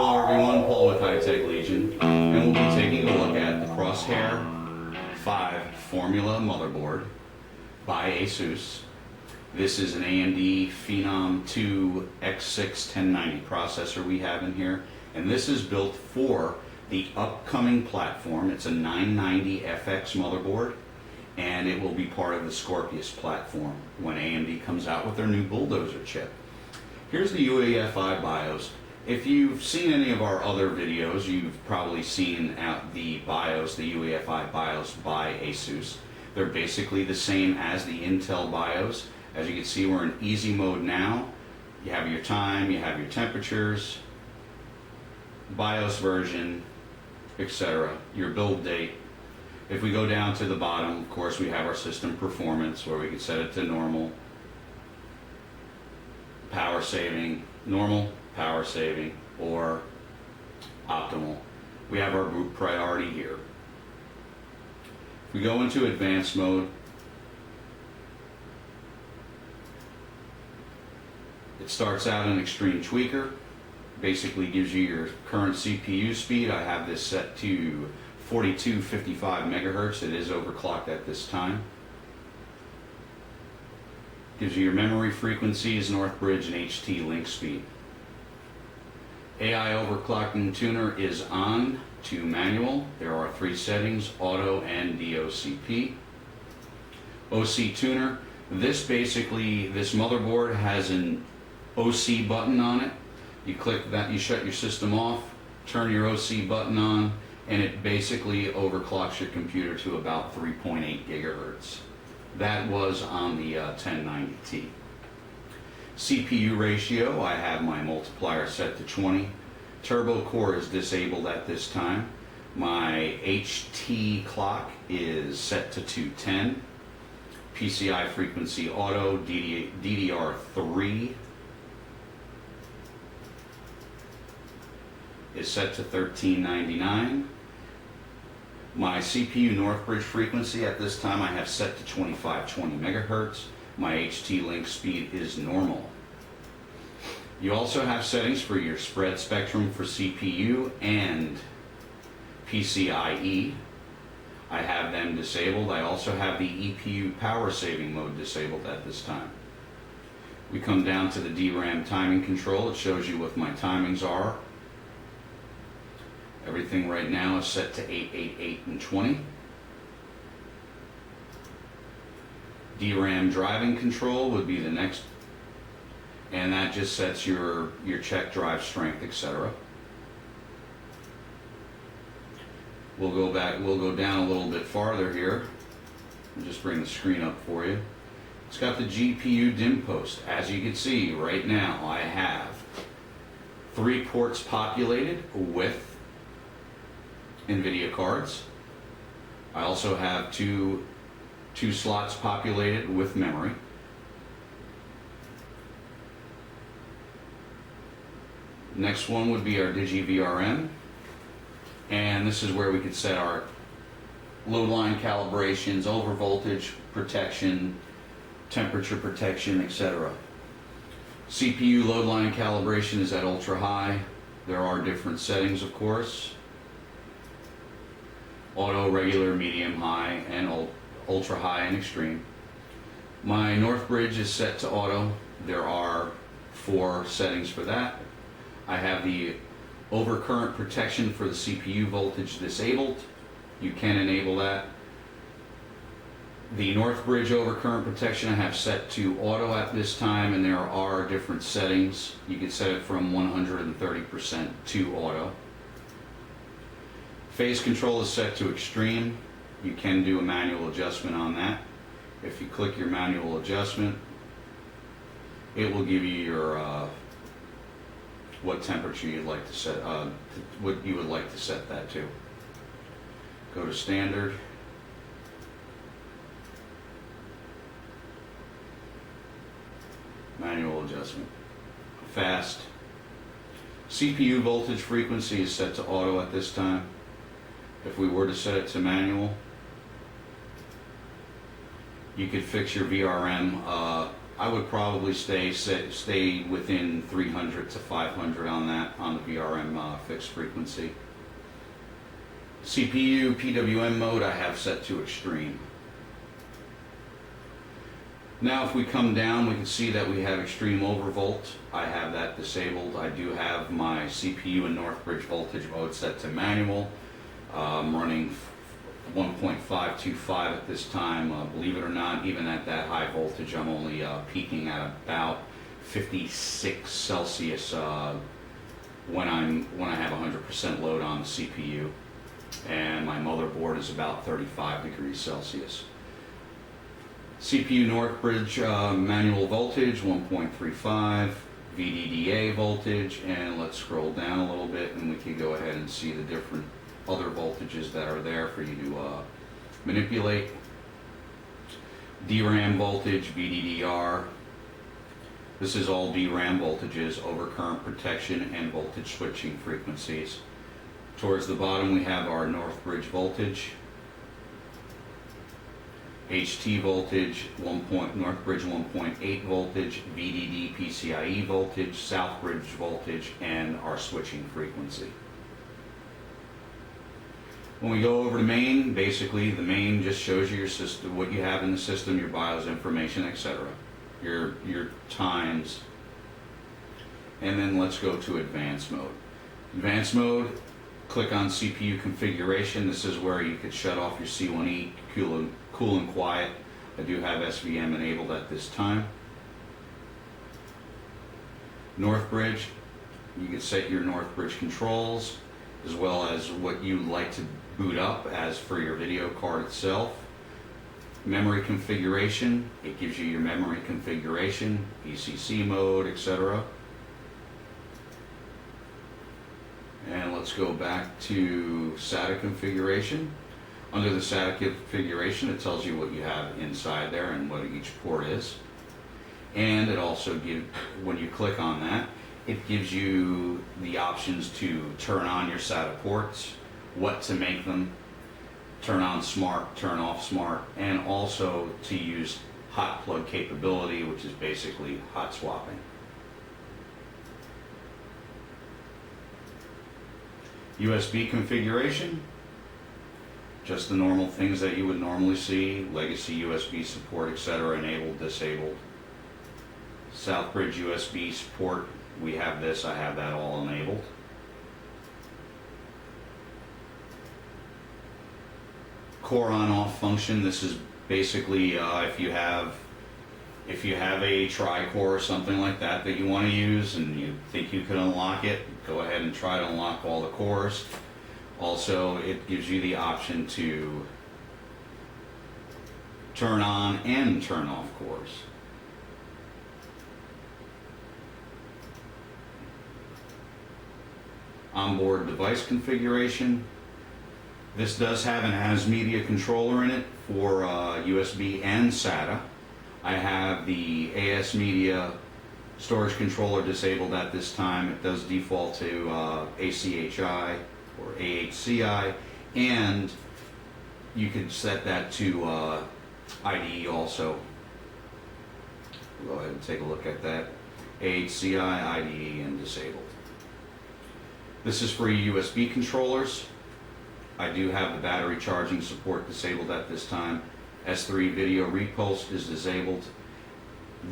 Hello everyone, Paul with HiTechLegion, and we'll be taking a look at the Crosshair 5 Formula Motherboard by ASUS. This is an AMD Phenom 2 X6 1090 processor we have in here, and this is built for the upcoming platform. It's a 990FX motherboard, and it will be part of the Scorpius platform when AMD comes out with their new Bulldozer chip. Here's the Uefi Bios. If you've seen any of our other videos, you've probably seen the BIOS, the Uefi BIOS by ASUS. They're basically the same as the Intel BIOS. As you can see, we're in easy mode now. You have your time, you have your temperatures, BIOS version, etc., your build date. If we go down to the bottom, of course, we have our system performance where we can set it to normal, power saving, normal, power saving, or optimal. We have our boot priority here. If we go into advanced mode, it starts out in extreme tweaker. Basically gives you your current CPU speed. I have this set to 4255 megahertz. It is overclocked at this time. Gives you your memory frequencies, North Bridge, and HT link speed. AI overclocking tuner is on to manual. There are 3 settings, auto and DOCP. OC tuner, this motherboard has an OC button on it. You click that, you shut your system off, turn your OC button on, and it basically overclocks your computer to about 3.8 gigahertz. That was on the 1090T. CPU ratio, I have my multiplier set to 20. Turbo core is disabled at this time. My HT clock is set to 210. PCI frequency auto, DDR3 is set to 1399. My CPU North Bridge frequency at this time I have set to 2520 megahertz. My HT link speed is normal. You also have settings for your spread spectrum for CPU and PCIe. I have them disabled. I also have the EPU power saving mode disabled at this time. We come down to the DRAM timing control. It shows you what my timings are. Everything right now is set to 8, 8, 8, and 20. DRAM driving control would be the next, and that just sets your check drive strength, etc. We'll go down a little bit farther here. I'll just bring the screen up for you. It's got the GPU DIMM post. As you can see right now, I have 3 ports populated with NVIDIA cards. I also have two slots populated with memory. Next one would be our DigiVRM, and this is where we could set our load line calibrations, over voltage protection, temperature protection, etc. CPU load line calibration is at ultra high. There are different settings, of course. Auto, regular, medium, high, and ultra high and extreme. My North Bridge is set to auto. There are 4 settings for that. I have the overcurrent protection for the CPU voltage disabled. You can enable that. The North Bridge overcurrent protection I have set to auto at this time, and there are different settings. You can set it from 130% to auto. Phase control is set to extreme. You can do a manual adjustment on that. If you click your manual adjustment, it will give you your what temperature you'd like to set, what you would like to set that to. Go to standard. Manual adjustment. Fast. CPU voltage frequency is set to auto at this time. If we were to set it to manual, you could fix your VRM I would probably stay within 300 to 500 on that, on the VRM fixed frequency. CPU PWM mode I have set to extreme. Now if we come down, we can see that we have extreme overvolt. I have that disabled. I do have my CPU and Northbridge voltage mode set to manual. I'm running 1.525 at this time. Believe it or not, even at that high voltage, I'm only peaking at about 56 Celsius when I have 100% load on the CPU, and my motherboard is about 35 degrees Celsius. CPU Northbridge manual voltage 1.35, VDDA voltage, and let's scroll down a little bit and we can go ahead and see the different other voltages that are there for you to manipulate. DRAM voltage, VDDR. This is all DRAM voltages, overcurrent protection and voltage switching frequencies. Towards the bottom we have our Northbridge voltage. HT voltage, Northbridge 1.8 voltage, VDD PCIe voltage, Southbridge voltage, and our switching frequency. When we go over to main, basically the main just shows you your system, what you have in the system, your BIOS information, etc. Your times. And then let's go to advanced mode. Advanced mode, click on CPU configuration. This is where you could shut off your C1E, cool and quiet. I do have SVM enabled at this time. Northbridge, you can set your Northbridge controls as well as what you like to boot up as for your video card itself. Memory configuration, it gives you your memory configuration, ECC mode, etc. And let's go back to SATA configuration. Under the SATA configuration, it tells you what you have inside there and what each port is. And it also gives, when you click on that, it gives you the options to turn on your SATA ports, what to make them, turn on smart, turn off smart, and also to use hot plug capability, which is basically hot swapping. USB configuration, just the normal things that you would normally see, legacy USB support, etc., enabled, disabled. Southbridge USB support, we have this, I have that all enabled. Core on off function, this is basically if you have a tri-core or something like that that you want to use and you think you can unlock it, go ahead and try to unlock all the cores. Also, it gives you the option to turn on and turn off cores. Onboard device configuration. This does have an ASUS media controller in it for USB and SATA. I have the AS media storage controller disabled at this time. It does default to ACHI or AHCI, and you can set that to IDE also. We'll go ahead and take a look at that. AHCI, IDE, and disabled. This is for USB controllers. I do have the battery charging support disabled at this time. S3 video repulse is disabled.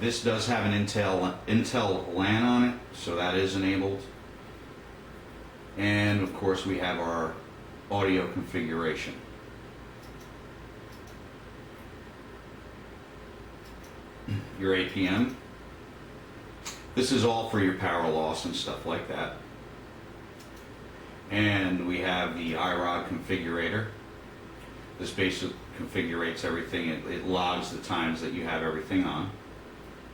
This does have an Intel LAN on it, so that is enabled. And of course we have our audio configuration. Your APM. This is all for your power loss and stuff like that. And we have the iRod configurator. This basically configurates everything. It logs the times that you have everything on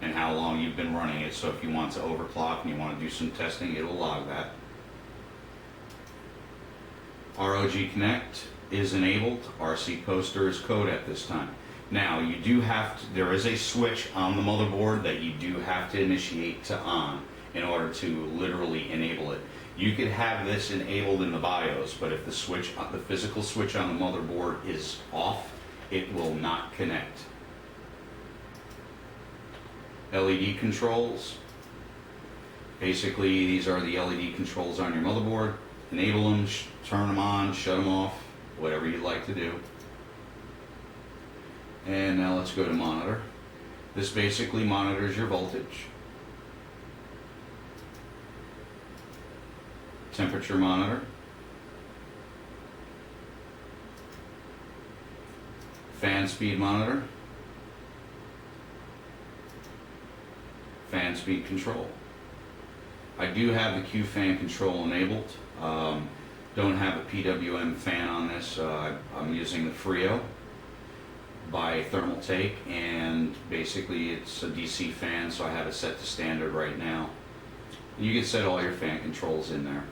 and how long you've been running it. So if you want to overclock and you want to do some testing, it will log that. ROG Connect is enabled. RC Poster is code at this time. Now you do have to, there is a switch on the motherboard that you do have to initiate to on in order to literally enable it. You could have this enabled in the BIOS, but if the switch, the physical switch on the motherboard is off, it will not connect. LED controls. Basically, these are the LED controls on your motherboard. Enable them, turn them on, shut them off, whatever you'd like to do. And now let's go to monitor. This basically monitors your voltage. Temperature monitor. Fan speed monitor. Fan speed control. I do have the Q fan control enabled. Don't have a PWM fan on this. I'm using the Frio by Thermal Take, and basically it's a DC fan, so I have it set to standard right now. You can set all your fan controls in there.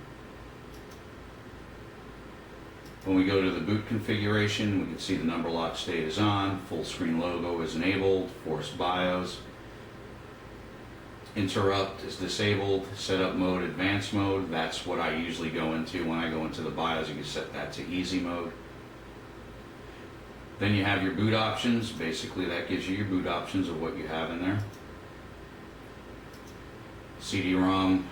When we go to the boot configuration, we can see the number lock state is on, full screen logo is enabled, forced BIOS. Interrupt is disabled, setup mode, advanced mode. That's what I usually go into. When I go into the BIOS, you can set that to easy mode. Then you have your boot options. Basically, that gives you your boot options of what you have in there. CD-ROM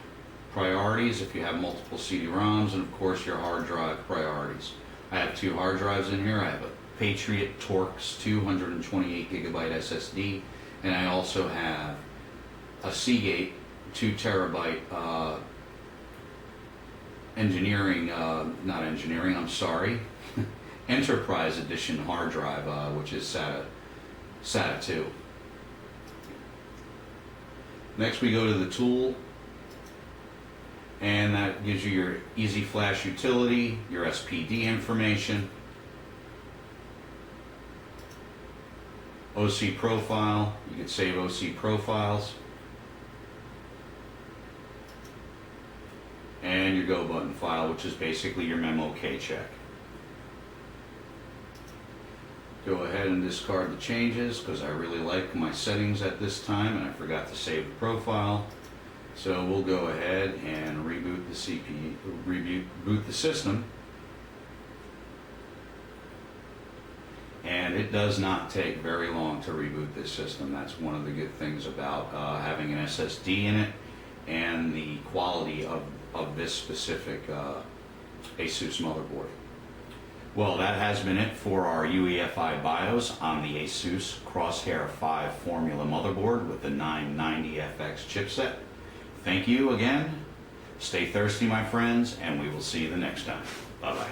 priorities, if you have multiple CD-ROMs, and of course your hard drive priorities. I have 2 hard drives in here. I have a Patriot Torx 228 gigabyte SSD, and I also have a Seagate 2 terabyte Enterprise Edition hard drive, which is SATA 2. Next we go to the tool, and that gives you your Easy Flash utility, your SPD information, OC profile. You can save OC profiles, and your Go button file, which is basically your memo K-check. Go ahead and discard the changes because I really like my settings at this time and I forgot to save the profile. So we'll go ahead and reboot the CPU, reboot the system. And it does not take very long to reboot this system. That's one of the good things about having an SSD in it, and the quality of this specific ASUS motherboard. Well, that has been it for our UEFI BIOS on the ASUS Crosshair 5 Formula motherboard with the 990FX chipset. Thank you again. Stay thirsty, my friends, and we will see you the next time. Bye-bye.